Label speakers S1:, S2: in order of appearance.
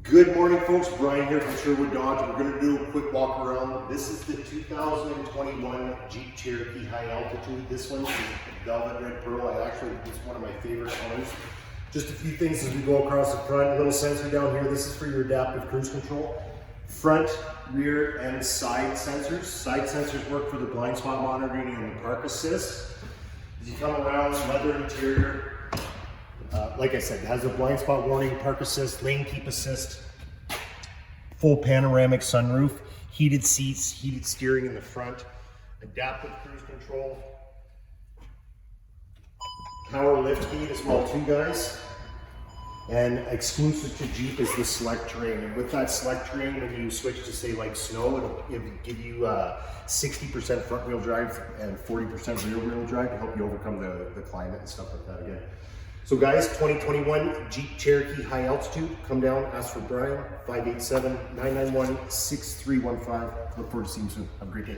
S1: Good morning, folks. Brian here from Sherwood Dodge. We're going to do a quick walk around. This is the 2021 Jeep Cherokee High Altitude. This one is velvet red pearl. It's one of my favorite colors. Just a few things as we go across the front. A little sensor down here. This is for your adaptive cruise control. Front, rear, and side sensors. Side sensors work for the blind spot monitoring and the park assist. As you come around, leather interior. Like I said, it has a blind spot warning, park assist, lane keep assist, full panoramic sunroof, heated seats, heated steering in the front, adaptive cruise control, power lift gate as well too, guys. And exclusive to Jeep is the Selec-Terrain. And with that Selec-Terrain, when you switch to say like snow, it'll give you 60% front wheel drive and 40% rear wheel drive to help you overcome the climate and stuff like that again. So guys, 2021 Jeep Cherokee High Altitude. Come down, ask for Brian, 587-991-6315. Look forward to seeing you soon. Have a great day.